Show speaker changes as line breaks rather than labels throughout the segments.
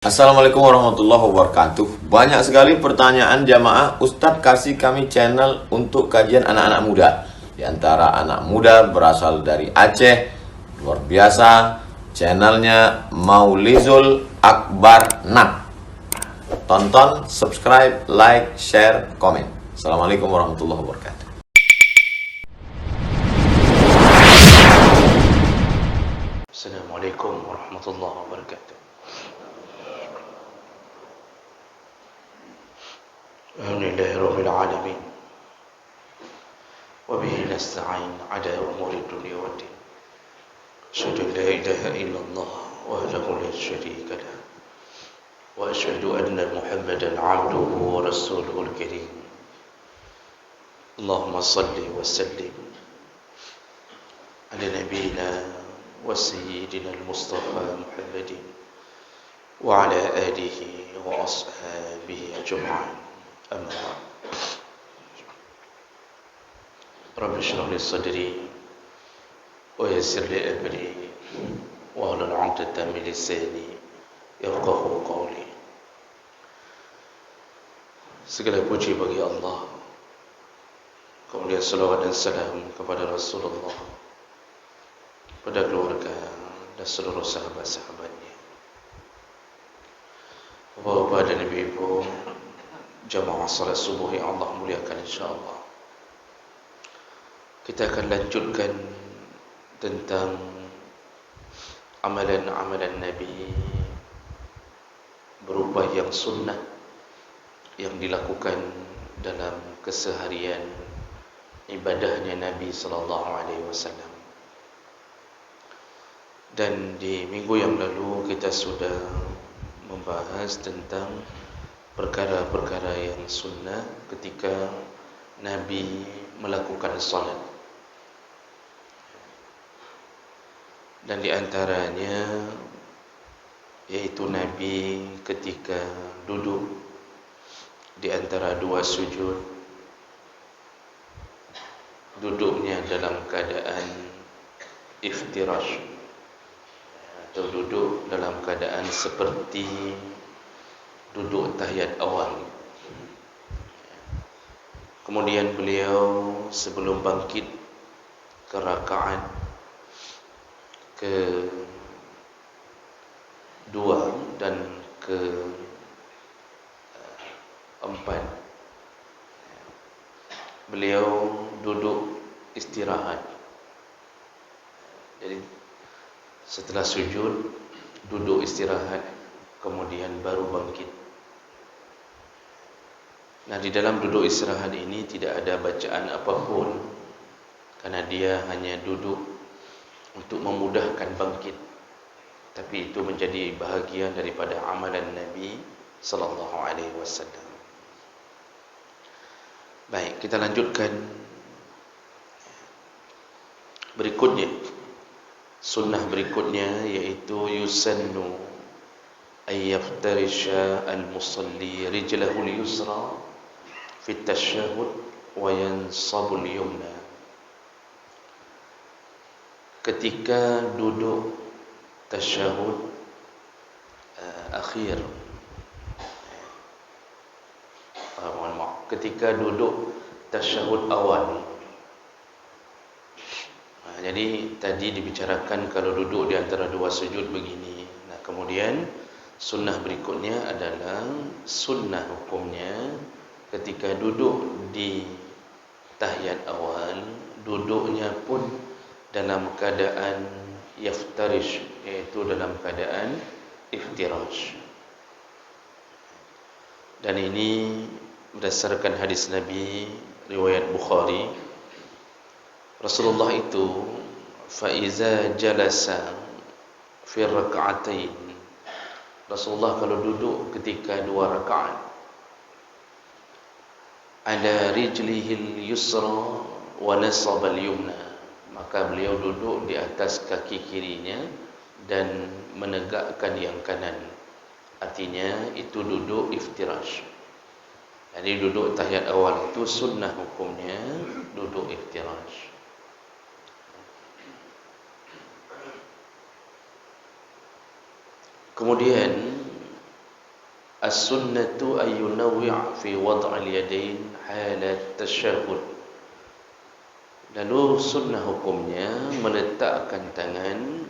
Assalamualaikum warahmatullahi wabarakatuh. Banyak sekali pertanyaan jamaah, Ustadz kasih kami channel untuk kajian anak-anak muda. Di antara anak muda berasal dari Aceh, luar biasa, channelnya Maulizul Akbar Nak. Tonton, subscribe, like, share, komen. Assalamualaikum warahmatullahi wabarakatuh.
Assalamualaikum warahmatullahi wabarakatuh. Alhamdulillahi rabbil alamin. Wa bihi nasta'in ala umuri dunya waddin. Asyhadu an la ilaha illallah wahdahu la syarika lah. Wa asyhadu anna Muhammadan 'abduhu wa rasuluhul karim. Allahumma salli wa sallim ala nabiyyina wa sayyidina al-Mustafa Muhammadin wa ala alihi wa ashabihi ajma'in. Amma ba'd. Rabbi shrah li sadri wa yassir li amri wa hlul 'uqdatam min lisani yafqahu qawli. Segala puji bagi Allah, kemudian salawat dan salam kepada Rasulullah, pada keluarga dan seluruh sahabat-sahabatnya. Bapak-bapak dan ibu-ibu, jamaah salat subuh yang Allah muliakan, insyaAllah kita akan lanjutkan tentang amalan-amalan Nabi berupa yang sunnah yang dilakukan dalam keseharian ibadahnya Nabi SAW. Dan di minggu yang lalu kita sudah membahas tentang perkara-perkara yang sunnah ketika Nabi melakukan salat. Dan di antaranya yaitu Nabi ketika duduk di antara dua sujud, duduknya dalam keadaan iftirash atau duduk dalam keadaan seperti duduk tahiyat awal. Kemudian beliau sebelum bangkit ke rakaat ke-2 dan ke-4, beliau duduk istirahat. Jadi setelah sujud duduk istirahat, kemudian baru bangkit. Nah, di dalam duduk istirahat ini tidak ada bacaan apapun, karena dia hanya duduk untuk memudahkan bangkit. Tapi itu menjadi bahagian daripada amalan Nabi sallallahu alaihi wasallam. Baik, kita lanjutkan. Berikutnya, sunnah berikutnya yaitu yusannu ayyaftarisha al-musalli rijlahu al-yusra fi at-tashahhud wa yansabu al-yumna. Ketika duduk tasyahud akhir, ketika duduk tasyahud awal. Jadi tadi dibicarakan kalau duduk di antara dua sujud begini. Nah, kemudian sunnah berikutnya adalah sunnah hukumnya ketika duduk di tahiyat awal, duduknya pun dalam keadaan yaftarish, yaitu dalam keadaan iftirash. Dan ini berdasarkan hadis Nabi riwayat Bukhari. Rasulullah itu faiza jalasa fi rak'atain, Rasulullah kalau duduk ketika dua rakaat, ala rijlihil yusra wa nasaba al-yumna, maka beliau duduk di atas kaki kirinya dan menegakkan yang kanan. Artinya itu duduk iftirash. Jadi duduk tahiyat awal itu sunnah hukumnya duduk iftirash. Kemudian As-sunnatu ayyunawwi' fi wad'il yadain halat tasyahud. Lalu sunnah hukumnya meletakkan tangan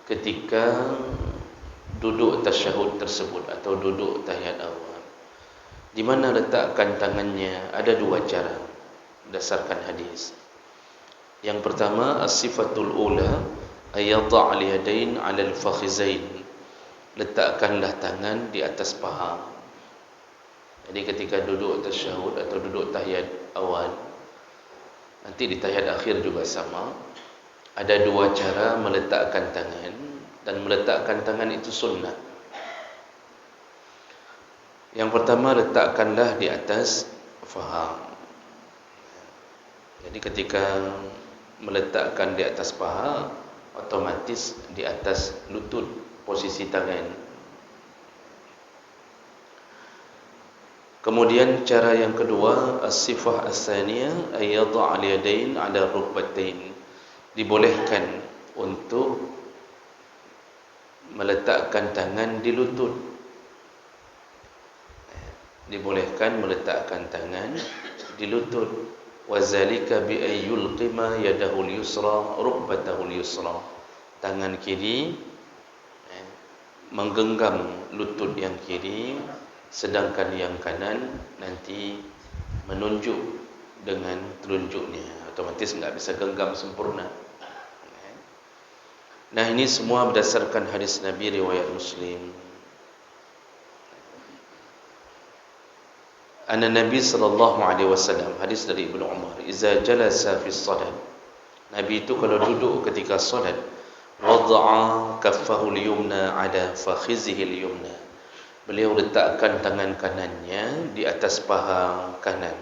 ketika duduk tasyahud tersebut atau duduk tahiyat awal. Di mana letakkan tangannya? Ada dua cara berdasarkan hadis. Yang pertama, as-sifatul ula ayadha' al-yadain 'ala al-fakhizain. Letakkanlah tangan di atas paha. Jadi ketika duduk tasyahud atau duduk tahiyat awal, nanti di tahiyat akhir juga sama. Ada dua cara meletakkan tangan, dan meletakkan tangan itu sunnah. Yang pertama, letakkanlah di atas paha. Jadi ketika meletakkan di atas paha, otomatis di atas lutut posisi tangan. Kemudian cara yang kedua, as-sifah as-saniyah ayyadha' al-yadain 'ala rukbatain. Dibolehkan untuk meletakkan tangan di lutut. Dibolehkan meletakkan tangan di lutut. Wazalika bi ayyul qima yadahu al-yusra rukbatahu al-yusra. Tangan kiri menggenggam lutut yang kiri, sedangkan yang kanan nanti menunjuk dengan telunjuknya. Otomatis enggak bisa genggam sempurna. Nah, ini semua berdasarkan hadis Nabi riwayat Muslim. Anna Nabi sallallahu alaihi wasallam, hadis dari Ibnu Umar, "Iza jalasa fi shalah." Nabi itu kalau duduk ketika salat, wada'a kaffahu al-yumna 'ala fakhizihi al-yumna. Beliau letakkan tangan kanannya di atas paha kanan.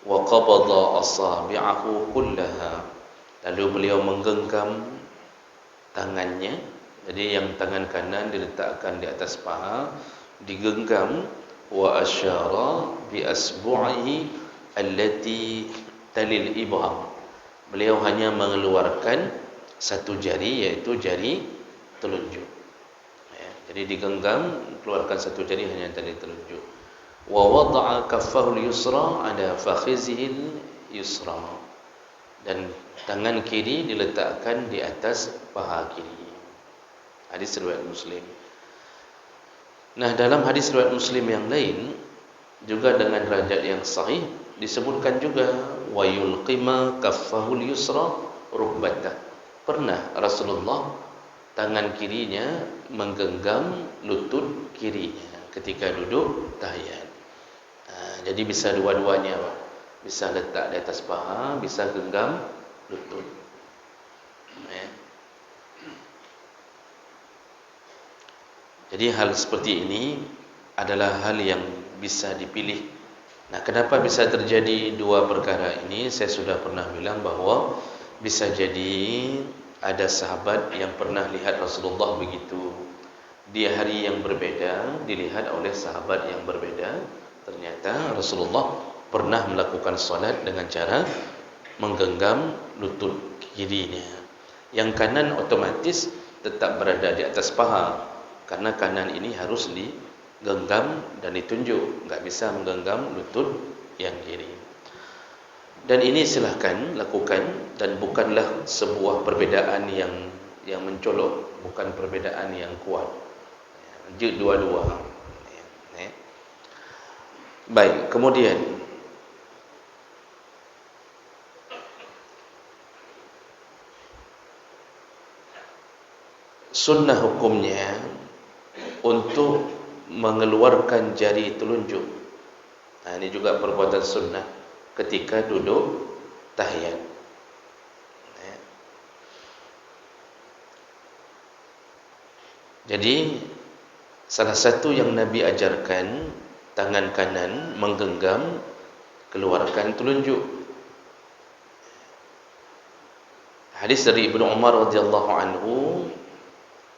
Wa qabada asabi'ahu kullaha. Lalu beliau menggenggam tangannya. Jadi yang tangan kanan diletakkan di atas paha, digenggam. Wa asyara bi asbu'ihi allati talil ibham. Beliau hanya mengeluarkan satu jari, yaitu jari telunjuk. Jadi digenggam, keluarkan satu jari, hanya jari telunjuk. Wa wada'a kaffahu al-yusra 'ala fakhizihi al-yusra. Dan tangan kiri diletakkan di atas paha kiri. Hadis riwayat Muslim. Nah, dalam hadis riwayat Muslim yang lain juga dengan derajat yang sahih disebutkan juga wa yulqima kaffahul yusra rukbatah. Pernah Rasulullah tangan kirinya menggenggam lutut kirinya ketika duduk tahiyat. Jadi bisa dua-duanya, Pak. Bisa letak di atas paha, bisa genggam lutut. Jadi hal seperti ini adalah hal yang bisa dipilih. Nah, kenapa bisa terjadi dua perkara ini? Saya sudah pernah bilang bahwa bisa jadi ada sahabat yang pernah lihat Rasulullah begitu. Di hari yang berbeda dilihat oleh sahabat yang berbeda. Ternyata Rasulullah pernah melakukan salat dengan cara menggenggam lutut kirinya. Yang kanan otomatis tetap berada di atas paha. Karena kanan ini harus digenggam dan ditunjuk, enggak bisa menggenggam lutut yang kiri. Dan ini silahkan lakukan, dan bukanlah sebuah perbedaan yang mencolok, bukan perbedaan yang kuat. Dua-dua. Baik, kemudian sunnah hukumnya untuk mengeluarkan jari telunjuk. Nah, ini juga perbuatan sunnah ketika duduk tahiyat. Jadi salah satu yang Nabi ajarkan, tangan kanan menggenggam, keluarkan telunjuk. Hadis dari Ibnu Umar radhiyallahu anhu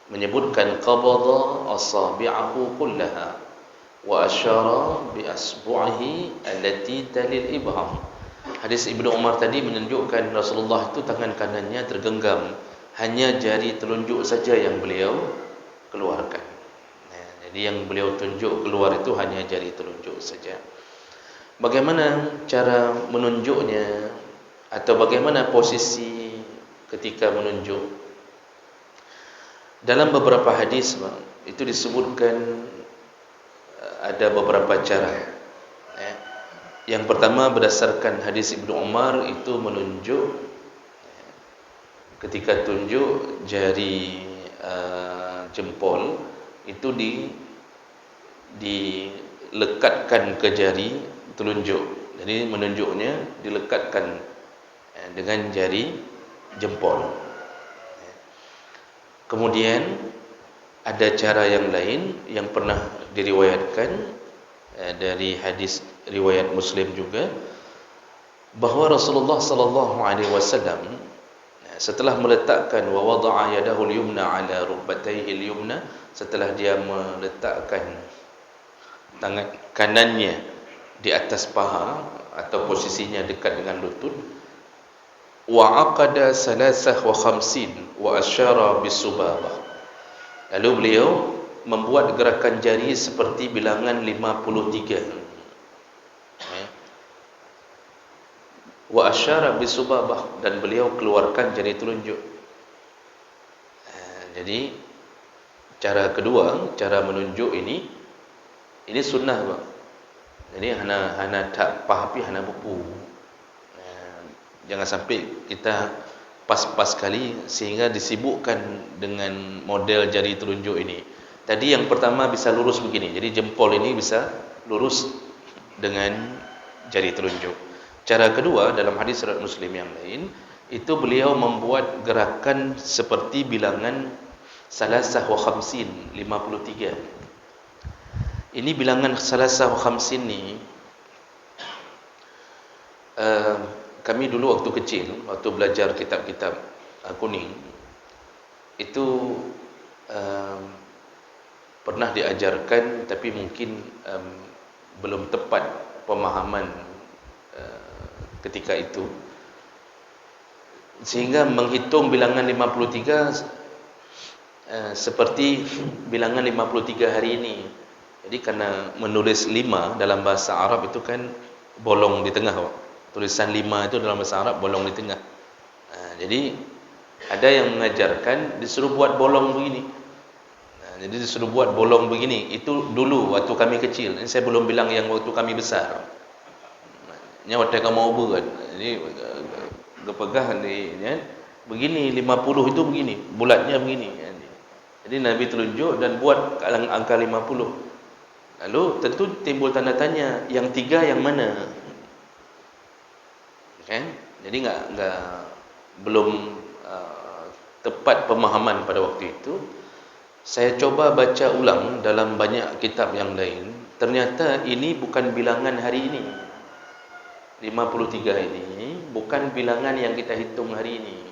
menyebutkan qabada asabi'ahu kullaha wa asyara bi asbu'ihi allati talil ibham. Hadis Ibnu Umar tadi menunjukkan Rasulullah itu tangan kanannya tergenggam, hanya jari telunjuk saja yang beliau keluarkan. Jadi yang beliau tunjuk keluar itu hanya jari telunjuk saja. Bagaimana cara menunjuknya atau bagaimana posisi ketika menunjuk? Dalam beberapa hadis itu disebutkan ada beberapa cara. Yang pertama berdasarkan hadis Ibnu Umar itu menunjuk ketika tunjuk jari jempol itu dilekatkan ke jari telunjuk. Jadi menunjuknya dilekatkan dengan jari jempol. Kemudian ada cara yang lain yang pernah diriwayatkan dari hadis riwayat Muslim juga, bahawa Rasulullah sallallahu alaihi wasallam setelah meletakkan wa wada'a yadahu al-yumna ala rukbatayhi al-yumna, setelah dia meletakkan tangan kanannya di atas paha atau posisinya dekat dengan lutut, wa aqada salasah wa khamsin wa asyara bisubabah, lalu beliau membuat gerakan jari seperti bilangan 53. Wa asyara bisubabah, dan beliau keluarkan jari telunjuk. Jadi cara kedua, cara menunjuk ini sunnah, Pak. Jadi hana tak pahapi hana bupu. Jangan sampai kita pas-pas kali sehingga disibukkan dengan model jari telunjuk ini. Tadi yang pertama bisa lurus begini. Jadi jempol ini bisa lurus dengan jari telunjuk. Cara kedua dalam hadis riwayat Muslim yang lain itu beliau membuat gerakan seperti bilangan salasah wa khamsin, 53. Ini bilangan salasah wa khamsin ni kami dulu waktu kecil, waktu belajar kitab-kitab kuning itu pernah diajarkan, tapi mungkin belum tepat pemahaman ketika itu, sehingga menghitung bilangan 53 seperti bilangan 53 hari ini. Jadi karena menulis 5 dalam bahasa Arab itu kan bolong di tengah, tulisan 5 itu dalam bahasa Arab bolong di tengah. Jadi ada yang mengajarkan disuruh buat bolong begini. Jadi disuruh buat bolong begini. Itu dulu waktu kami kecil. Ini saya belum bilang yang waktu kami besar. Waktu kamu buat, jadi gepegah ni, begini 50 itu begini, bulatnya begini. Jadi Nabi telunjuk dan buat angka 50. Lalu tentu timbul tanda tanya, yang 3 yang mana? Kan? Jadi belum tepat pemahaman pada waktu itu. Saya coba baca ulang dalam banyak kitab yang lain. Ternyata ini bukan bilangan hari ini. 53 ini bukan bilangan yang kita hitung hari ini,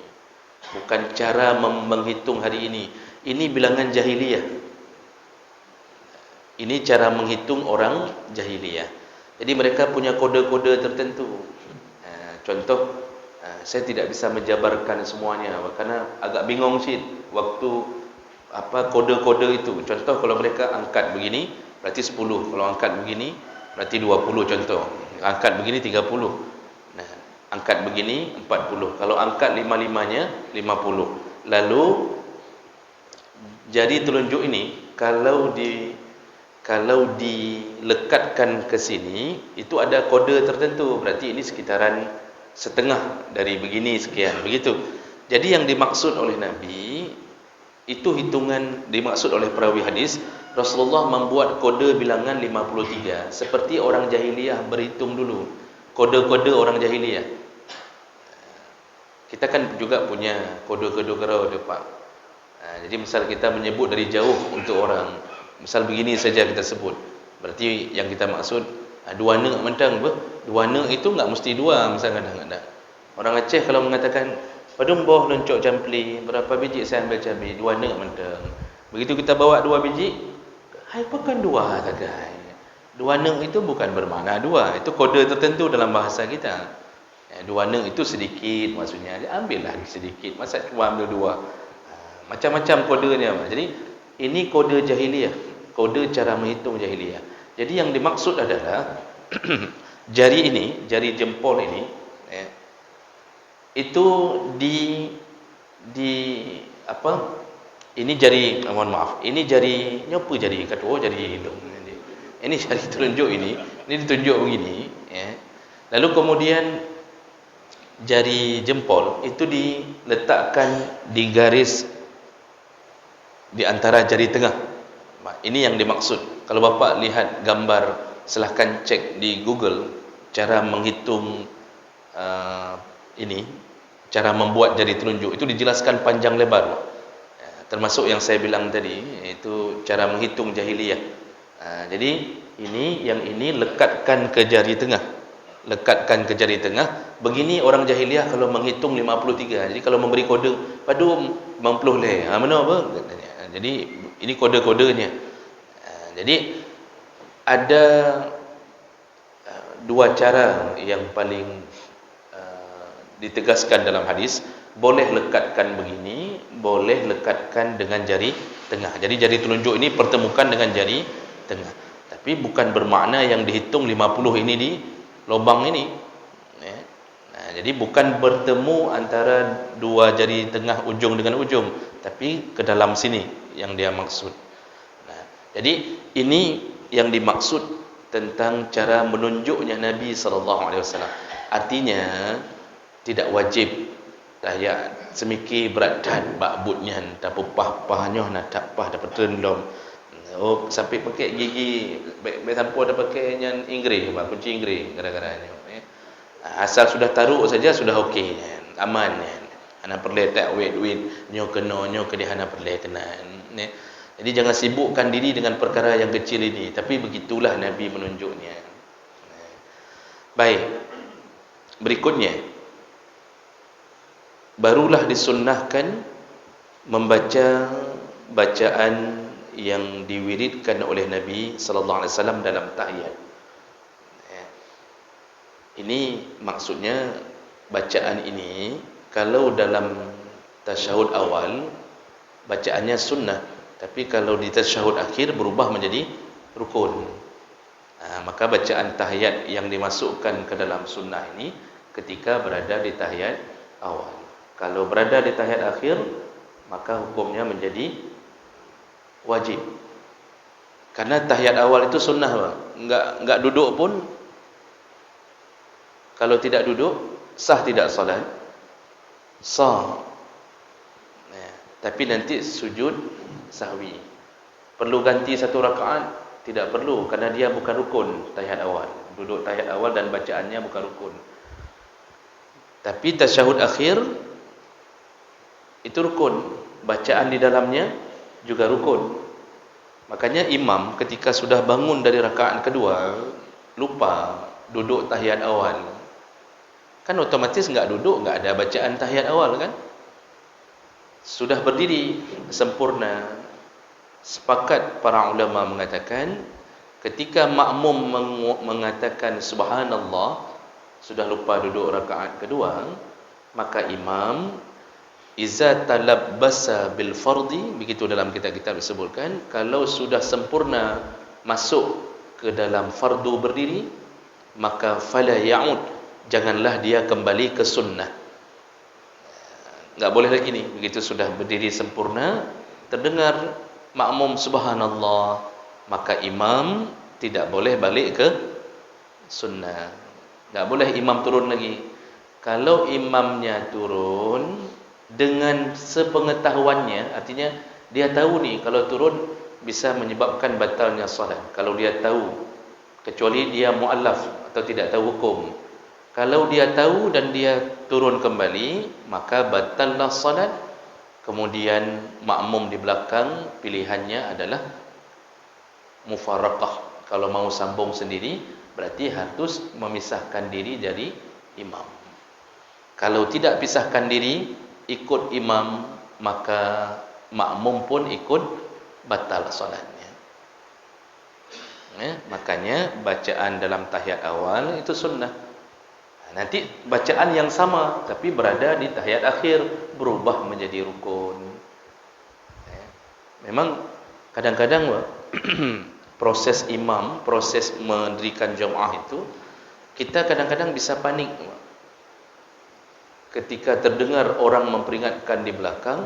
bukan cara menghitung hari ini. Ini bilangan jahiliyah. Ini cara menghitung orang jahiliyah. Jadi mereka punya kode-kode tertentu. Contoh, saya tidak bisa menjabarkan semuanya karena agak bingung sih waktu kode-kode itu. Contoh, kalau mereka angkat begini berarti 10, kalau angkat begini berarti 20 contoh. Angkat begini 30. Nah, angkat begini 40. Kalau angkat 5-5-nya 50. Lalu jari telunjuk ini kalau dilekatkan ke sini itu ada kode tertentu. Berarti ini sekitaran setengah dari begini sekian, begitu. Jadi yang dimaksud oleh Nabi itu hitungan, dimaksud oleh perawi hadis, Rasulullah membuat kode bilangan 53 seperti orang jahiliyah berhitung dulu. Kode-kode orang jahiliyah. Kita kan juga punya kode-kode Pak. Jadi misal kita menyebut dari jauh untuk orang, misal begini saja kita sebut, berarti yang kita maksud dua ne mentang apa? Dua ne itu enggak mesti dua, misal kadang-kadang. Orang Aceh kalau mengatakan padumboh loncok campli, berapa biji saya ambil cabai? 2 ne mentang. Begitu kita bawa 2 biji, hai bukan 2 saja. 2 ne itu bukan bermakna 2, itu kode tertentu dalam bahasa kita. 2 ne itu sedikit maksudnya, ambillah sedikit, masa cuma ambil 2. Macam-macam kodenya. Jadi ini kode jahiliyah. kode cara menghitung jahiliyah. Jadi yang dimaksud adalah jari ini, jari jempol ini, itu di apa? Ini jari, mohon maaf, ini jari apa jari kata jari hidung. Ini jari telunjuk ini ditunjuk begini, ya. Lalu kemudian jari jempol itu diletakkan di garis di antara jari tengah. Ini yang dimaksud. Kalau Bapak lihat gambar, silahkan cek di Google cara menghitung ini, cara membuat jari telunjuk. Itu dijelaskan panjang lebar, termasuk yang saya bilang tadi, yaitu cara menghitung jahiliyah. Jadi yang ini lekatkan ke jari tengah, lekatkan ke jari tengah. Begini orang jahiliyah kalau menghitung 53. Jadi kalau memberi kode padu 90 leh, mana apa katanya. Jadi ini kode-kodenya. Jadi ada dua cara yang paling ditegaskan dalam hadis. Boleh lekatkan begini, boleh lekatkan dengan jari tengah. Jadi jari telunjuk ini pertemukan dengan jari tengah. Tapi bukan bermakna yang dihitung 50 ini di lubang ini. Nah, jadi bukan bertemu antara dua jari tengah ujung dengan ujung, tapi ke dalam sini yang dia maksud. Nah, jadi ini yang dimaksud tentang cara menunjuknya Nabi SAW. Artinya tidak wajib tahiyat semiki berat dan bakbutnya tak pah-pahnya nak tak pah dapat terendam. Oh, sampai pakai gigi sampai dah pakai yang Inggeris, kunci Inggeris gara-garanya. Asal sudah taruh saja sudah okey, aman. Ana perlu tak wait nyo kena nyo ke dia ana perlu kenan. Jadi jangan sibukkan diri dengan perkara yang kecil ini, tapi begitulah Nabi menunjuknya. Baik. Berikutnya, barulah disunnahkan membaca bacaan yang diwiridkan oleh Nabi sallallahu alaihi wasallam dalam tahiyat. Ini maksudnya bacaan ini kalau dalam tasyahud awal bacaannya sunnah, tapi kalau di tasyahud akhir berubah menjadi rukun. Maka bacaan tahiyat yang dimasukkan ke dalam sunnah ini ketika berada di tahiyat awal. Kalau berada di tahiyat akhir, maka hukumnya menjadi wajib. Karena tahiyat awal itu sunnah, Pak. Enggak duduk pun, kalau tidak duduk sah tidak salat? Sah. Tapi nanti sujud sahwi. Perlu ganti satu rakaat? Tidak perlu, karena dia bukan rukun tahiyat awal. Duduk tahiyat awal dan bacaannya bukan rukun. Tapi tasyahud akhir itu rukun, bacaan di dalamnya juga rukun. Makanya imam ketika sudah bangun dari rakaat kedua lupa duduk tahiyat awal, kan otomatis enggak duduk, enggak ada bacaan tahiyat awal kan? Sudah berdiri sempurna. Sepakat para ulama mengatakan ketika makmum mengatakan subhanallah sudah lupa duduk rakaat kedua, maka imam iza talabbasa bil fardi, begitu dalam kitab-kitab disebutkan, kalau sudah sempurna masuk ke dalam fardu berdiri, maka fala ya'ud, janganlah dia kembali ke sunnah. Enggak boleh lagi ni, begitu sudah berdiri sempurna terdengar makmum subhanallah, maka imam tidak boleh balik ke sunnah. Enggak boleh imam turun lagi. Kalau imamnya turun dengan sepengetahuannya, artinya dia tahu ni kalau turun bisa menyebabkan batalnya salat. Kalau dia tahu, kecuali dia muallaf atau tidak tahu hukum. Kalau dia tahu dan dia turun kembali, maka batallah salat. Kemudian makmum di belakang pilihannya adalah mufaraqah. Kalau mau sambung sendiri, berarti harus memisahkan diri dari imam. Kalau tidak pisahkan diri, ikut imam, maka makmum pun ikut batal salatnya. Makanya bacaan dalam tahiyat awal itu sunnah. Nanti bacaan yang sama tapi berada di tahiyat akhir berubah menjadi rukun. Memang Kadang-kadang proses imam, proses mendirikan jemaah itu, kita kadang-kadang bisa panik ketika terdengar orang memperingatkan di belakang.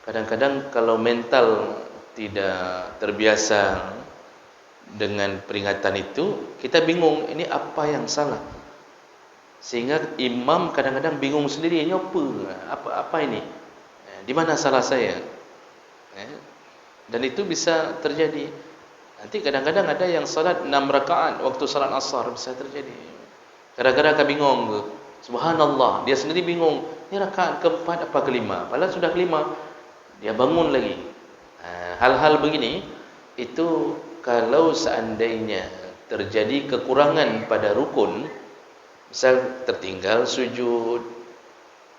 Kadang-kadang kalau mental tidak terbiasa dengan peringatan itu, kita bingung ini apa yang salah, sehingga imam kadang-kadang bingung sendiri, ini apa ini, di mana salah saya. Dan itu bisa terjadi. Nanti kadang-kadang ada yang salat 6 rakaat waktu salat asar, bisa terjadi. Kadang-kadang akan bingung, subhanallah, dia sendiri bingung, ini rakaat keempat apa kelima, padahal sudah kelima, dia bangun lagi. Hal-hal begini itu kalau seandainya terjadi kekurangan pada rukun, misal tertinggal sujud,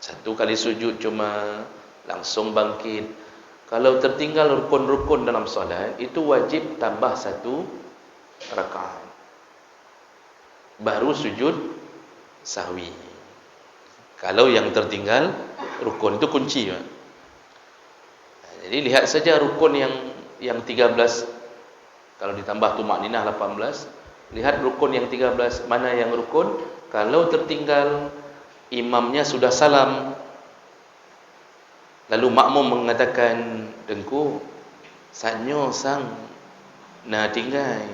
satu kali sujud cuma langsung bangkit. Kalau tertinggal rukun-rukun dalam solat, itu wajib tambah 1 rakaat baru sujud sahwi. Kalau yang tertinggal rukun, itu kunci. Jadi lihat saja rukun yang 13, kalau ditambah tumakninah 18, lihat rukun yang 13 mana yang rukun. Kalau tertinggal imamnya sudah salam, lalu makmum mengatakan, dengku sanyo sang na tinggal.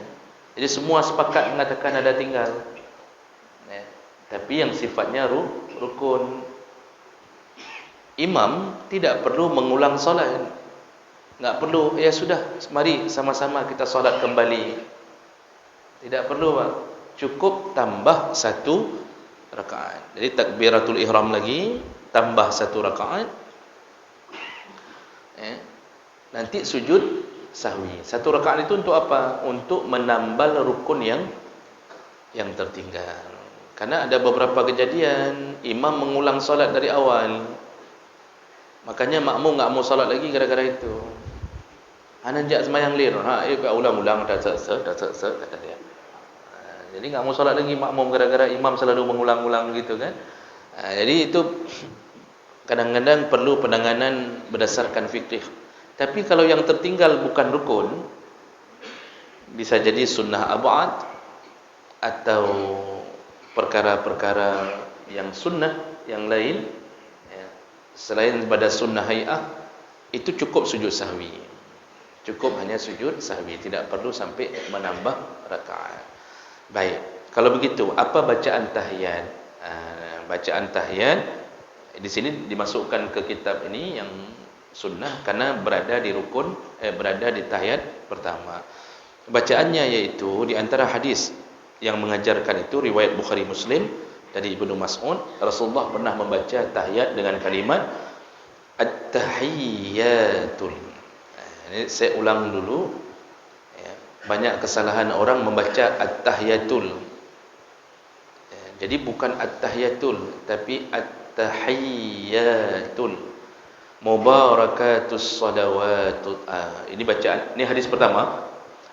Jadi semua sepakat mengatakan ada tinggal. Tapi yang sifatnya rukun, imam tidak perlu mengulang solat. Enggak perlu, ya sudah, mari sama-sama kita solat kembali. Tidak perlu, Pak. Cukup tambah 1 rakaat. Jadi takbiratul ihram lagi, tambah 1 rakaat. Nanti sujud sahwi. 1 rakaat itu untuk apa? Untuk menambal rukun yang tertinggal. Karena ada beberapa kejadian imam mengulang solat dari awal, makanya makmum enggak mau solat lagi gara-gara itu. Ananjak semayang lir, ulang-ulang dah selesai kata dia. Jadi enggak mau solat lagi makmum gara-gara imam selalu mengulang-ulang gitu kan. Jadi itu kadang-kadang perlu penanganan berdasarkan fikih. Tapi kalau yang tertinggal bukan rukun, bisa jadi sunnah ab'ad atau perkara-perkara yang sunnah yang lain, selain pada sunnah hay'ah, itu cukup sujud sahwi. Cukup hanya sujud sahwi, tidak perlu sampai menambah rakaat. Baik, kalau begitu apa bacaan tahiyat? Bacaan tahiyat di sini dimasukkan ke kitab ini yang sunnah karena berada di rukun, berada di tahiyat pertama. Bacaannya yaitu di antara hadis yang mengajarkan itu riwayat Bukhari Muslim dari Ibnu Mas'ud, Rasulullah pernah membaca tahiyat dengan kalimat at-tahiyyatul. Ini saya ulang dulu. Banyak kesalahan orang membaca at-tahiyyatul. Jadi bukan at-tahiyyatul, tapi at-tahiyyatul. Mubarakatus salawatut. Ini bacaan. Ini hadis pertama.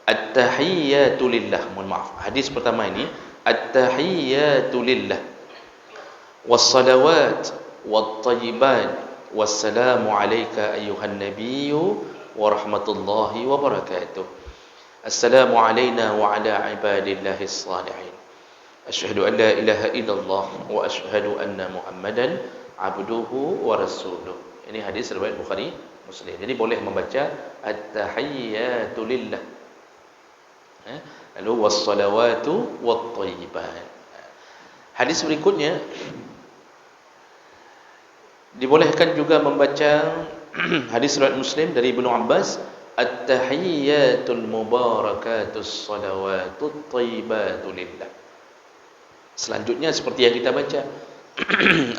At-tahiyyatu lillah. Mohon maaf. Hadis pertama ini at-tahiyyatu lillah. Was-salawat wat-thayyibat. Wassalamu alayka ayyuhan nabiyyu wa rahmatullahi wa barakatuh. Assalamu alayna wa ala ibadillahis salihin. Asyhadu an la ilaha illallah wa asyhadu anna Muhammadan abduhu wa rasuluh. Ini hadis riwayat Bukhari Muslim. Jadi boleh membaca at-tahiyyatu lillah. Lalu was-salawatu wat-thayyibat. Hadis berikutnya dibolehkan juga membaca hadis riwayat Muslim dari Ibnu Abbas, at-tahiyyatul mubarakatus salawatut thayyibatu lillah. Selanjutnya seperti yang kita baca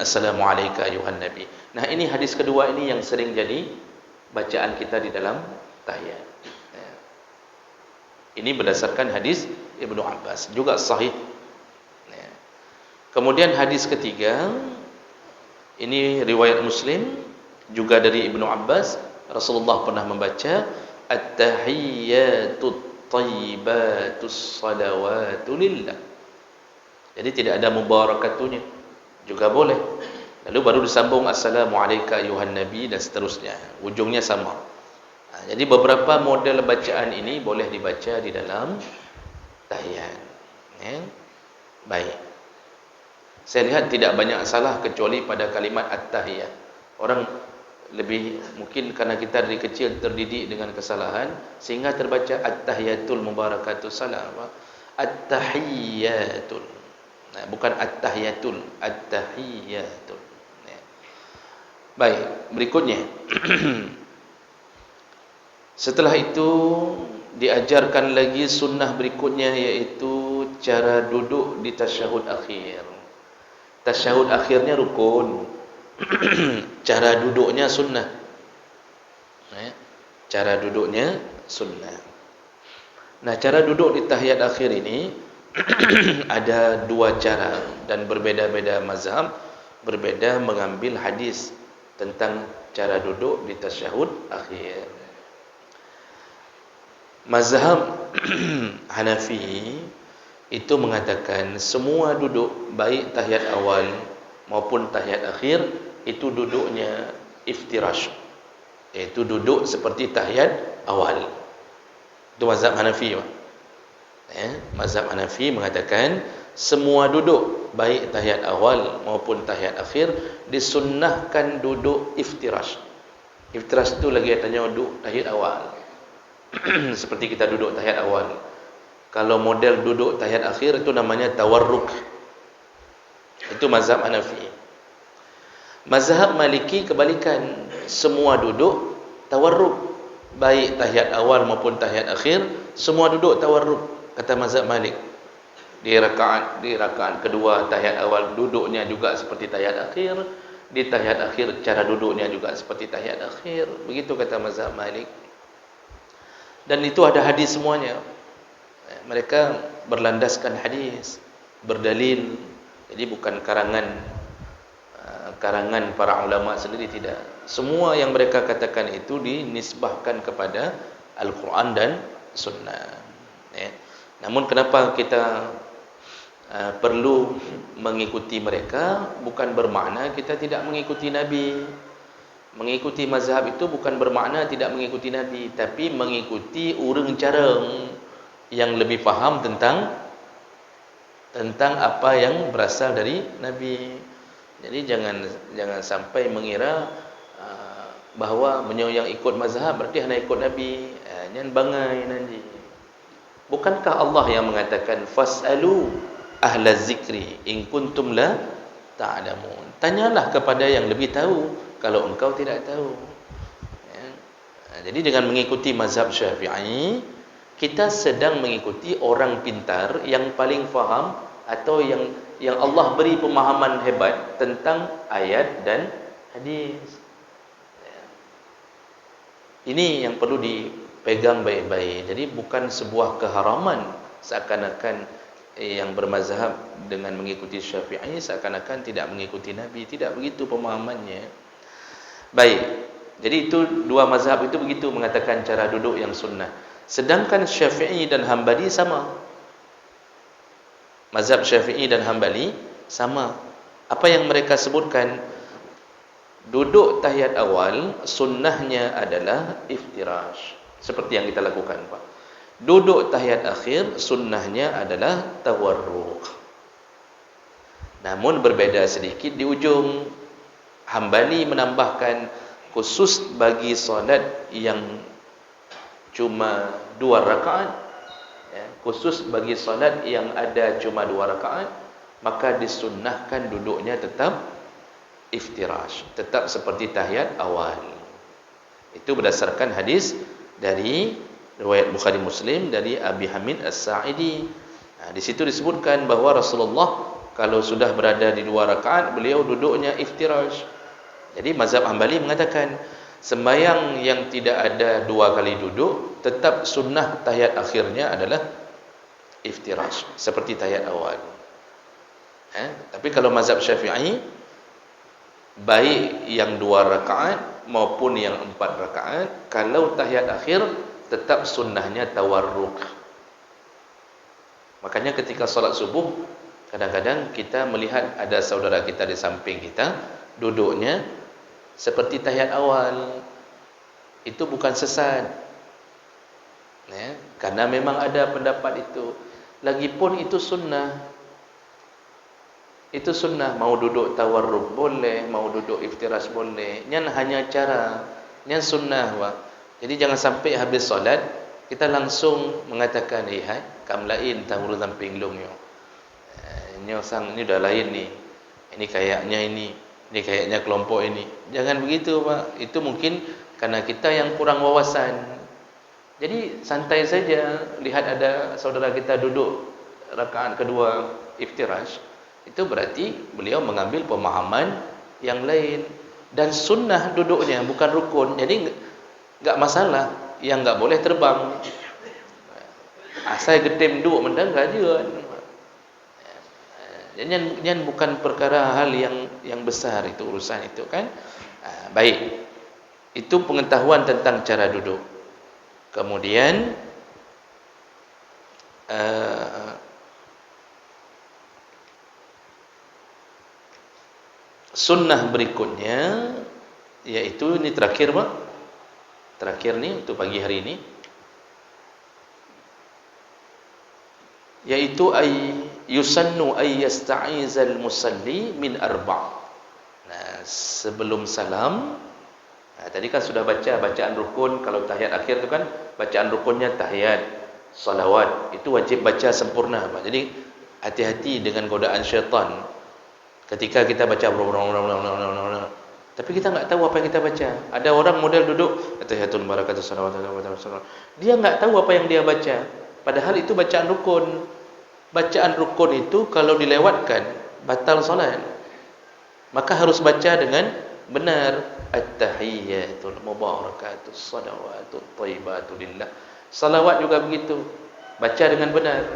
Assalamu alayka ayuhan nabi. Nah, ini hadis kedua ini yang sering jadi bacaan kita di dalam tahiyat. Ini berdasarkan hadis Ibnu Abbas, juga sahih. Kemudian hadis ketiga, ini riwayat Muslim juga dari Ibnu Abbas, Rasulullah pernah membaca at-tahiyyatut thayyibatus salawatu lillah. Jadi tidak ada mubarakatunya, juga boleh. Lalu baru disambung assalamu alayka ayuhan nabi dan seterusnya. Ujungnya sama. Jadi beberapa model bacaan ini boleh dibaca di dalam tahiyat. Ya. Baik. Saya lihat tidak banyak salah kecuali pada kalimat at-tahiyat. Orang lebih mungkin karena kita dari kecil terdidik dengan kesalahan sehingga terbaca at-tahiyatul mubarakatus salam. At-tahiyatul. Nah, bukan at-tahiyatul, at-tahiyatul. Ya. Baik, berikutnya. Setelah itu diajarkan lagi sunnah berikutnya, iaitu cara duduk di tasyahud akhir. Tasyahud akhirnya rukun. Cara duduknya sunnah. Cara duduknya sunnah. Nah, cara duduk di tahiyat akhir ini ada dua cara dan berbeda-beda mazhab, berbeda mengambil hadis tentang cara duduk di tasyahud akhir. Mazhab Hanafi itu mengatakan semua duduk baik tahiyat awal maupun tahiyat akhir itu duduknya iftirash, iaitu duduk seperti tahiyat awal. Itu mazhab Hanafi. Mazhab Hanafi mengatakan semua duduk baik tahiyat awal maupun tahiyat akhir disunnahkan duduk iftirash. Iftirash itu lagi tanya duduk tahiyat awal. Seperti kita duduk tahiyat awal. Kalau model duduk tahiyat akhir itu namanya tawarruk. Itu mazhab Hanafi. Mazhab Maliki kebalikan, semua duduk tawarruk, baik tahiyat awal maupun tahiyat akhir, semua duduk tawarruk, kata mazhab Malik. Di rakaat kedua tahiyat awal duduknya juga seperti tahiyat akhir, di tahiyat akhir cara duduknya juga seperti tahiyat akhir. Begitu kata mazhab Malik. Dan itu ada hadis semuanya. Mereka berlandaskan hadis, berdalil. Jadi bukan karangan para ulama sendiri, tidak. Semua yang mereka katakan itu dinisbahkan kepada Al-Quran dan Sunnah. Namun kenapa kita perlu mengikuti mereka? Bukan bermakna kita tidak mengikuti Nabi. Mengikuti mazhab itu bukan bermakna tidak mengikuti Nabi, tapi mengikuti urang carang yang lebih faham tentang apa yang berasal dari Nabi. Jadi jangan sampai mengira bahawa yang ikut mazhab berarti hanya ikut Nabi. Jangan bangai nanti. Bukankah Allah yang mengatakan fasalu ahla zikri in kuntum la ta'lamun. Tanyalah kepada yang lebih tahu kalau engkau tidak tahu. Jadi dengan mengikuti mazhab Syafi'i, kita sedang mengikuti orang pintar yang paling faham atau yang Allah beri pemahaman hebat tentang ayat dan hadis. Ini yang perlu dipegang baik-baik. Jadi bukan sebuah keharaman seakan-akan yang bermazhab dengan mengikuti Syafi'i seakan-akan tidak mengikuti Nabi. Tidak begitu pemahamannya. Baik, jadi itu dua mazhab itu begitu mengatakan cara duduk yang sunnah. Sedangkan Syafi'i dan Hambali sama. Mazhab Syafi'i dan Hambali sama. Apa yang mereka sebutkan? Duduk tahiyat awal sunnahnya adalah iftirash, seperti yang kita lakukan, Pak. Duduk tahiyat akhir sunnahnya adalah tawarruk. Namun berbeda sedikit di ujung. Hambali menambahkan khusus bagi solat yang cuma 2 rakaat, khusus bagi solat yang ada cuma 2 rakaat, maka disunnahkan duduknya tetap iftirash, tetap seperti tahiyat awal. Itu berdasarkan hadis dari riwayat Bukhari Muslim dari Abi Hamid As-Sa'idi. Di situ disebutkan bahawa Rasulullah kalau sudah berada di 2 rakaat, beliau duduknya iftirash. Jadi mazhab Hambali mengatakan sembahyang yang tidak ada 2 kali duduk tetap sunnah tahiyat akhirnya adalah iftirash seperti tahiyat awal. Tapi kalau mazhab Syafi'i, baik yang 2 rakaat maupun yang 4 rakaat, kalau tahiyat akhir tetap sunnahnya tawarruk. Makanya ketika solat subuh, kadang-kadang kita melihat ada saudara kita di samping kita duduknya seperti tahiyat awal. itu bukan sesat. Ya, karena memang ada pendapat itu. Lagipun itu sunnah. Itu sunnah. Mau duduk tawarruk boleh, mau duduk iftirash boleh. Nyan hanya cara. Nyan sunnah wak. Jadi jangan sampai habis solat kita langsung mengatakan, hai, kam lain tamuru samping long yo. Nyo sang ini dah lain ni. Ini kayaknya kelompok ini. Jangan begitu, Pak. Itu mungkin karena kita yang kurang wawasan. Jadi santai saja, lihat ada saudara kita duduk rakaat kedua iftirash, itu berarti beliau mengambil pemahaman yang lain dan sunnah duduknya, bukan rukun. Jadi enggak masalah, yang enggak boleh terbang. Asal getem duduk mendengar je. Yang bukan perkara hal yang besar itu urusan itu kan. Baik. Itu pengetahuan tentang cara duduk. Kemudian sunnah berikutnya yaitu ini terakhir Pak. Terakhir ni untuk pagi hari ini, yaitu yusannu ay yasta'izal musalli min arba'. Nah, sebelum salam, tadi kan sudah baca bacaan rukun. Kalau tahiyat akhir tu kan bacaan rukunnya tahiyat, salawat. Itu wajib baca sempurna, Pak. Jadi hati-hati dengan godaan syaitan. Ketika kita baca tapi kita enggak tahu apa yang kita baca. Ada orang model duduk tahiyatul barakatuh salawat. Dia enggak tahu apa yang dia baca. Padahal itu bacaan rukun. Bacaan rukun itu kalau dilewatkan batal solat. Maka harus baca dengan benar. At-tahiyyatul mubarakatus salawatut thayyibatu lillah. Salawat juga begitu. Baca dengan benar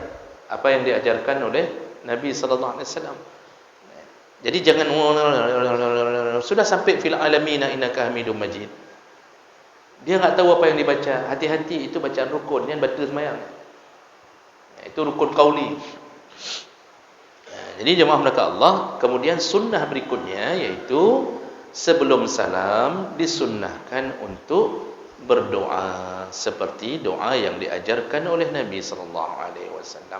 apa yang diajarkan oleh Nabi sallallahu alaihi wasallam. Jadi jangan sudah sampai fil alamina innaka hamidum majid. Dia enggak tahu apa yang dibaca. Hati-hati, itu bacaan rukun yang batal sembahyang. Itu rukun qauli. Jadi jemaah melakat Allah, kemudian sunnah berikutnya yaitu sebelum salam disunnahkan untuk berdoa seperti doa yang diajarkan oleh Nabi sallallahu alaihi wasallam.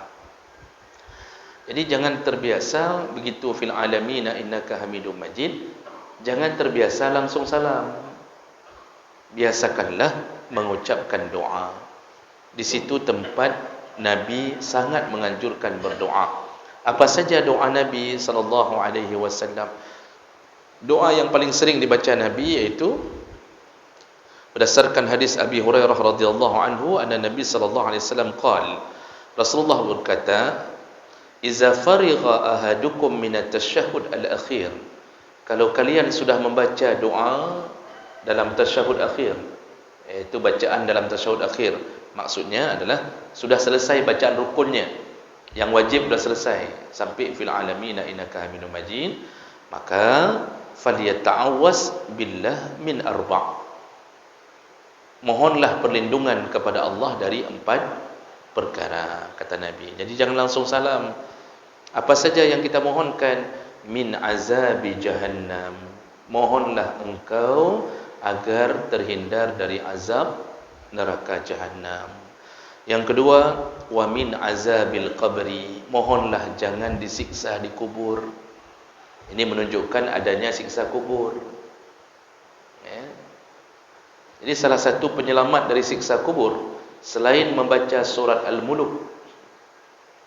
Jadi jangan terbiasa begitu fil alamina innaka hamidum majid, jangan terbiasa langsung salam. Biasakanlah mengucapkan doa. Di situ tempat Nabi sangat menganjurkan berdoa. Apa saja doa Nabi sallallahu alaihi wasallam? Doa yang paling sering dibaca Nabi yaitu berdasarkan hadis Abi Hurairah radhiyallahu anhu, anna Nabi sallallahu alaihi wasallam qala, Rasulullah berkata, "Iza farigha ahadukum min at-tashahhud al-akhir." Kalau kalian sudah membaca doa dalam tasyahud akhir, iaitu bacaan dalam tasyahud akhir, maksudnya adalah sudah selesai bacaan rukunnya, yang wajib sudah selesai sampai fil alamina innaka hamidum majid, maka falyata'awwas billah min arba'. Mohonlah perlindungan kepada Allah dari 4 perkara, kata Nabi. Jadi jangan langsung salam. Apa saja yang kita mohonkan? Min azabi jahannam. Mohonlah engkau agar terhindar dari azab neraka jahannam. Yang kedua, wa min azabil qabri. Mohonlah jangan disiksa di kubur. Ini menunjukkan adanya siksa kubur. Ya. Jadi salah satu penyelamat dari siksa kubur, selain membaca surat Al-Muluk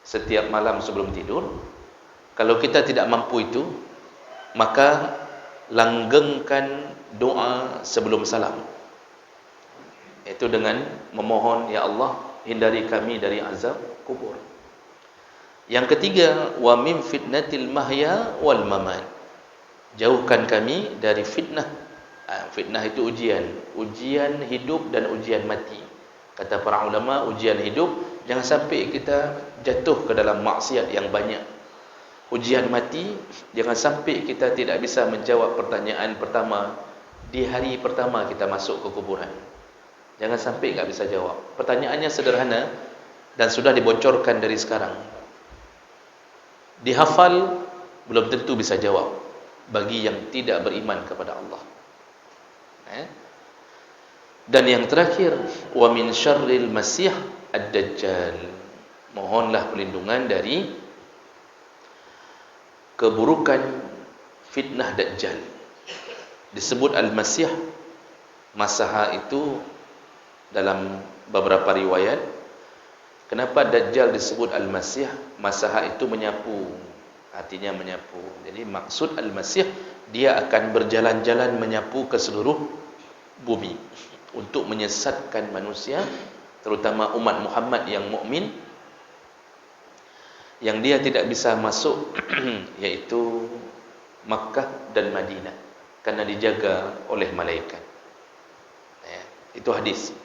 setiap malam sebelum tidur, kalau kita tidak mampu itu, maka langgengkan doa sebelum salam, itu dengan memohon, ya Allah, hindari kami dari azab kubur. Yang ketiga, wa min fitnatil mahya wal mamat. Jauhkan kami dari fitnah. Fitnah itu ujian hidup dan ujian mati. Kata para ulama, ujian hidup, jangan sampai kita jatuh ke dalam maksiat yang banyak. Ujian mati, jangan sampai kita tidak bisa menjawab pertanyaan pertama di hari pertama kita masuk ke kuburan. Jangan sampai enggak bisa jawab. Pertanyaannya sederhana dan sudah dibocorkan dari sekarang. Dihafal, belum tentu bisa jawab bagi yang tidak beriman kepada Allah. Dan yang terakhir, wa min syarril masih ad-dajjal. Mohonlah perlindungan dari keburukan fitnah dajjal. Disebut al-masih, masaha itu dalam beberapa riwayat. Kenapa dajjal disebut al-masih? Masaha itu menyapu, artinya menyapu. Jadi maksud al-masih, dia akan berjalan-jalan menyapu ke seluruh bumi untuk menyesatkan manusia, terutama umat Muhammad yang mukmin, yang dia tidak bisa masuk yaitu Makkah dan Madinah karena dijaga oleh malaikat. Ya, itu hadis.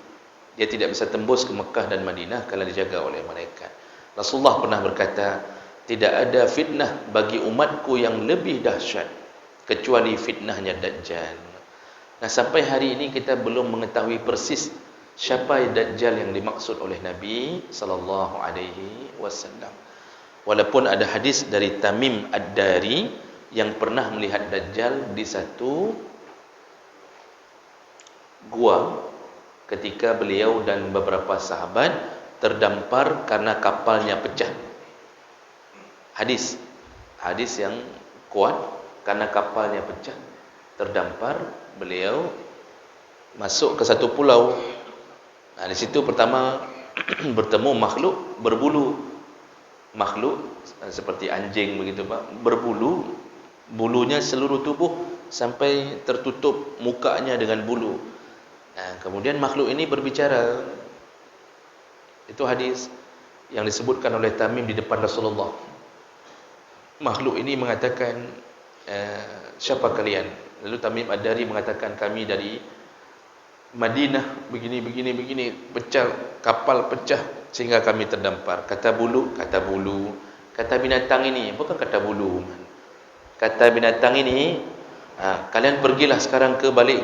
Dia tidak bisa tembus ke Makkah dan Madinah karena dijaga oleh malaikat. Rasulullah pernah berkata, tidak ada fitnah bagi umatku yang lebih dahsyat kecuali fitnahnya Dajjal. Nah, sampai hari ini kita belum mengetahui persis siapa Dajjal yang dimaksud oleh Nabi sallallahu alaihi wasallam. Walaupun ada hadis dari Tamim Ad-Dari yang pernah melihat Dajjal di satu gua ketika beliau dan beberapa sahabat terdampar karena kapalnya pecah. Hadis yang kuat, karena kapalnya pecah, terdampar, beliau masuk ke satu pulau. Nah, di situ pertama bertemu makhluk berbulu, makhluk seperti anjing begitu Pak, berbulu, bulunya seluruh tubuh sampai tertutup mukanya dengan bulu. Nah, kemudian makhluk ini berbicara. Itu hadis yang disebutkan oleh Tamim di depan Rasulullah. Makhluk ini mengatakan, siapa kalian? Lalu Tamim Ad-Dari mengatakan, kami dari Madinah, begini, pecah, kapal pecah sehingga kami terdampar. Kata bulu, kata binatang ini, bukan kata bulu. Kata binatang ini, kalian pergilah sekarang ke balik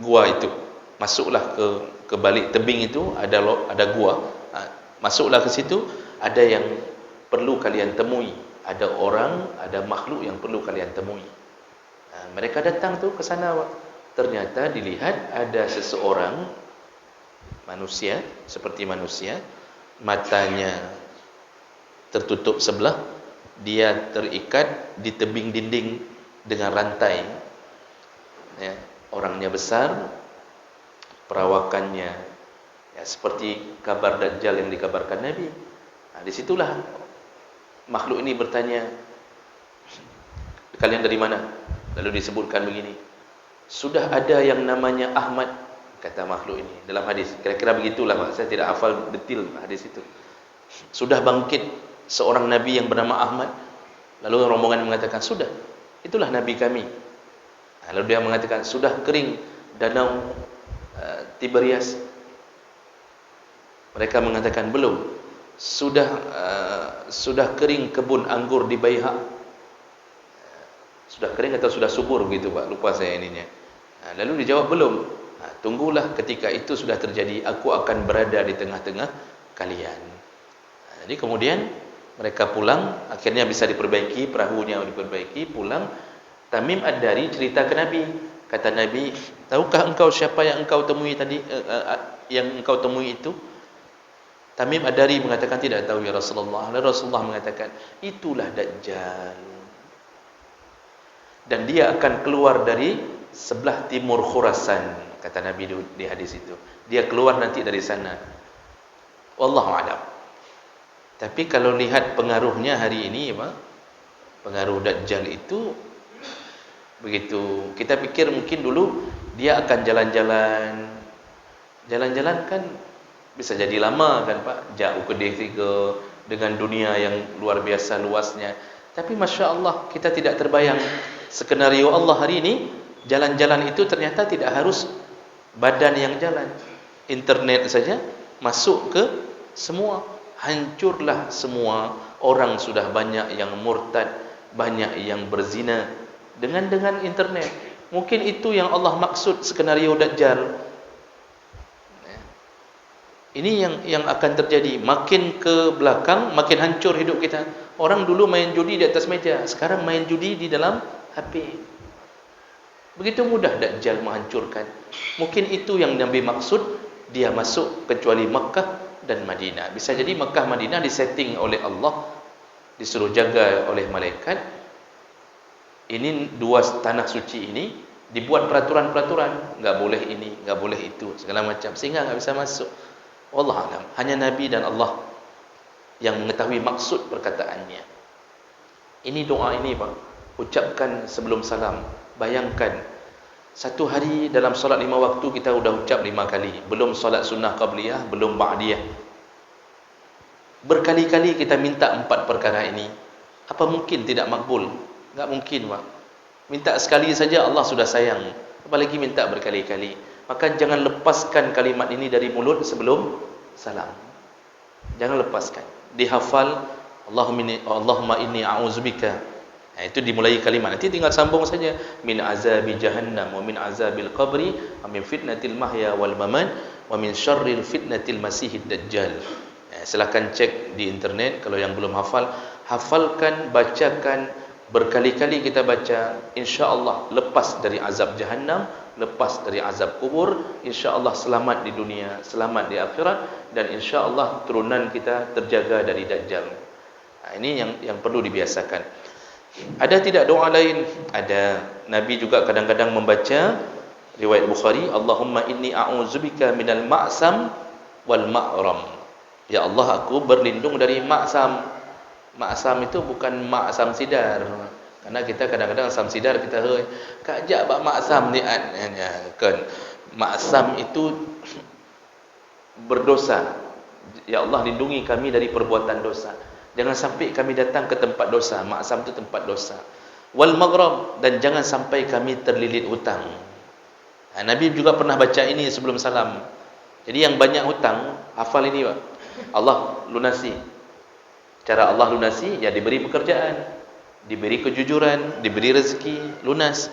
gua itu. Masuklah ke balik tebing itu, ada gua. Masuklah ke situ, ada yang perlu kalian temui. Ada orang, ada makhluk yang perlu kalian temui. Mereka datang tu ke sana. Ternyata dilihat ada seseorang manusia, seperti manusia, matanya tertutup sebelah, dia terikat di tebing dinding dengan rantai. Ya, orangnya besar, perawakannya ya seperti kabar Dajjal yang dikabarkan Nabi. Nah, disitulah makhluk ini bertanya, kalian dari mana? Lalu disebutkan begini, sudah ada yang namanya Ahmad, kata makhluk ini dalam hadis. Kira-kira begitulah Pak, saya tidak hafal detail hadis itu. Sudah bangkit seorang Nabi yang bernama Ahmad. Lalu rombongan mengatakan, sudah, itulah Nabi kami. Lalu dia mengatakan, sudah kering danau Tiberias. Mereka mengatakan belum. Sudah kering kebun anggur di Baiha. Sudah kering atau sudah subur begitu Pak, lupa saya ininya. Lalu dijawab belum. Tunggulah, ketika itu sudah terjadi, aku akan berada di tengah-tengah kalian. Jadi kemudian mereka pulang, akhirnya bisa diperbaiki, perahunya diperbaiki, pulang. Tamim Ad-Dari cerita ke Nabi. Kata Nabi, tahukah engkau siapa yang engkau temui tadi, yang engkau temui itu? Tamim Ad-Dari mengatakan, tidak tahu ya Rasulullah. Lalu Rasulullah mengatakan, itulah Dajjal. Dan dia akan keluar dari sebelah timur Khurasan, kata Nabi di hadis itu. Dia keluar nanti dari sana. Wallahu a'lam. Tapi kalau lihat pengaruhnya hari ini, pengaruh Dajjal itu begitu. Kita pikir mungkin dulu dia akan jalan-jalan kan bisa jadi lama kan Pak, jauh ke D3 dengan dunia yang luar biasa luasnya. Tapi Masya Allah, kita tidak terbayang skenario Allah hari ini. Jalan-jalan itu ternyata tidak harus badan yang jalan, internet saja masuk ke semua, hancurlah semua. Orang sudah banyak yang murtad, banyak yang berzina dengan internet. Mungkin itu yang Allah maksud skenario Dajjal. Ini yang akan terjadi. Makin ke belakang, makin hancur hidup kita. Orang dulu main judi di atas meja, sekarang main judi di dalam HP. Begitu mudah Dajjal menghancurkan. Mungkin itu yang Nabi maksud, dia masuk kecuali Mekah dan Madinah. Bisa jadi Mekah Madinah disetting oleh Allah, disuruh jaga oleh malaikat. Ini dua tanah suci ini dibuat peraturan-peraturan, enggak boleh ini, enggak boleh itu, segala macam, sehingga enggak bisa masuk. Wallahu alam. Hanya Nabi dan Allah yang mengetahui maksud perkataannya. Ini doa ini, Pak, ucapkan sebelum salam. Bayangkan, satu hari dalam solat 5 waktu kita sudah ucap 5 kali. Belum solat sunnah qabliyah, belum ba'diyah. Berkali-kali kita minta 4 perkara ini. Apa mungkin tidak makbul? Enggak mungkin, Pak. Minta sekali saja Allah sudah sayang, apalagi minta berkali-kali. Maka jangan lepaskan kalimat ini dari mulut sebelum salam. Jangan lepaskan. Dihafal, Allahumma inni a'udzubika. Itu dimulai kalimat. Nanti tinggal sambung saja. Min azabi jahannam, wa min azabil qabri, wa min fitnatil mahya wal mamat, wa min syarril fitnatil masihid dajjal. Silakan cek di internet. Kalau yang belum hafal, hafalkan, bacakan, berkali-kali kita baca. InsyaAllah lepas dari azab jahannam, lepas dari azab kubur, InsyaAllah selamat di dunia, selamat di akhirat, dan InsyaAllah turunan kita terjaga dari dajjal. Ini yang perlu dibiasakan. Ada tidak doa lain? Ada. Nabi juga kadang-kadang membaca, riwayat Bukhari, Allahumma inni a'udzubika minal ma'sam wal ma'ram. Ya Allah, aku berlindung dari ma'sam. Ma'sam itu bukan ma'sam sidar. Karena kita kadang-kadang asam sidar kita kajak bak ma'sam ni kan. Ma'sam itu berdosa. Ya Allah, lindungi kami dari perbuatan dosa. Jangan sampai kami datang ke tempat dosa. Ma'sam itu tempat dosa. Wal maghram, dan jangan sampai kami terlilit hutang. Nabi juga pernah baca ini sebelum salam. Jadi yang banyak hutang, hafal ini, Pak. Allah lunasi. Cara Allah lunasi, ya diberi pekerjaan, diberi kejujuran, diberi rezeki, lunas.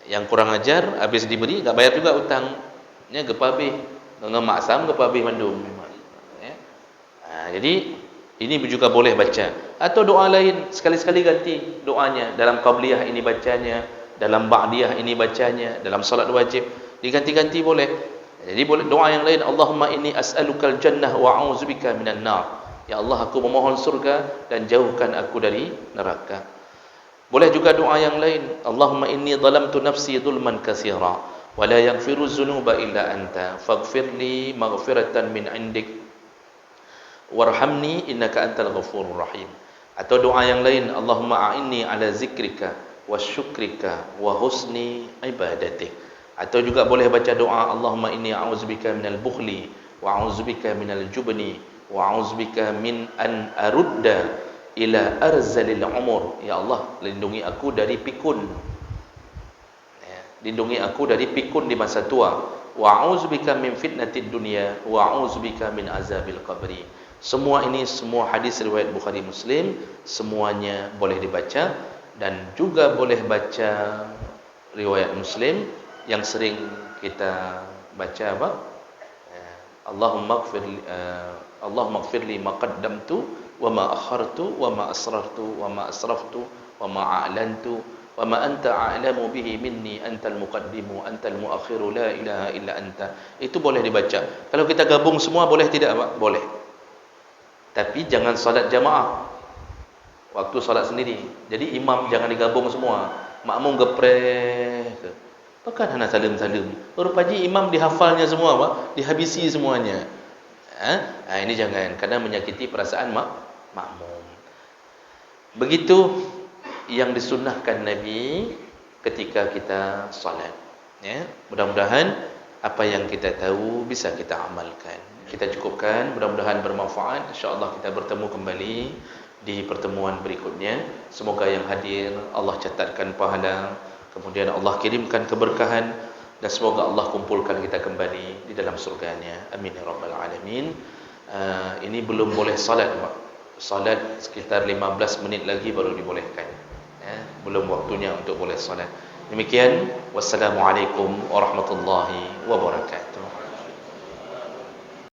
Yang kurang ajar, habis diberi, tak bayar juga hutangnya, gepabih. Ngemaksam, gepabih mandum. Ya. Jadi ini juga boleh baca. Atau doa lain, sekali-sekali ganti doanya. Dalam qabliyah ini bacanya, dalam ba'diyah ini bacanya, dalam salat wajib diganti-ganti boleh. Jadi boleh doa yang lain, Allahumma inni as'alukal jannah wa a'udzubika minan nar. Ya Allah, aku memohon surga dan jauhkan aku dari neraka. Boleh juga doa yang lain, Allahumma inni zalamtu nafsi zulman katsira wa la yaghfiru dzunuba illa anta faghfirli maghfiratan min 'indik warhamni innaka antal ghafurur rahim. Atau doa yang lain, Allahumma a'inni ala zikrika wa syukrika wa husni ibadatik. Atau juga boleh baca doa, Allahumma inni a'udzubika minal bukhli wa a'udzubika minal jubni wa a'udzubika min an arudda ila arzalil umur. Ya Allah, lindungi aku dari pikun. Lindungi aku dari pikun di masa tua. Wa a'udzubika min fitnatid dunya wa a'udzubika min azabil qabri. Semua ini, semua hadis riwayat Bukhari Muslim, semuanya boleh dibaca. Dan juga boleh baca riwayat Muslim yang sering kita baca, apa? Allahumma ighfirli ma qaddamtu wa ma akhartu wa ma asrartu wa ma asraftu wa ma a'lantu wa ma anta a'lamu bihi minni antal muqaddimu antal muakhiru la ilaha illa anta. Itu boleh dibaca. Kalau kita gabung semua boleh tidak, Pak? Boleh. Tapi jangan salat jamaah. Waktu salat sendiri. Jadi imam jangan digabung semua. Makmum gepreh. Bahkan hana salim-salim. Rupanya imam dihafalnya semua, Pak. Dihabisi semuanya. Ini jangan, karena menyakiti perasaan makmum. Begitu yang disunnahkan Nabi ketika kita salat. Ya, mudah-mudahan apa yang kita tahu bisa kita amalkan. Kita cukupkan, mudah-mudahan bermanfaat. InsyaAllah kita bertemu kembali di pertemuan berikutnya. Semoga yang hadir Allah catatkan pahala, kemudian Allah kirimkan keberkahan, dan semoga Allah kumpulkan kita kembali di dalam surganya. Amin ya rabbal alamin. Ini belum boleh salat, Pak. Salat sekitar 15 menit lagi baru dibolehkan. Belum waktunya untuk boleh salat. Demikian, wassalamualaikum warahmatullahi wabarakatuh.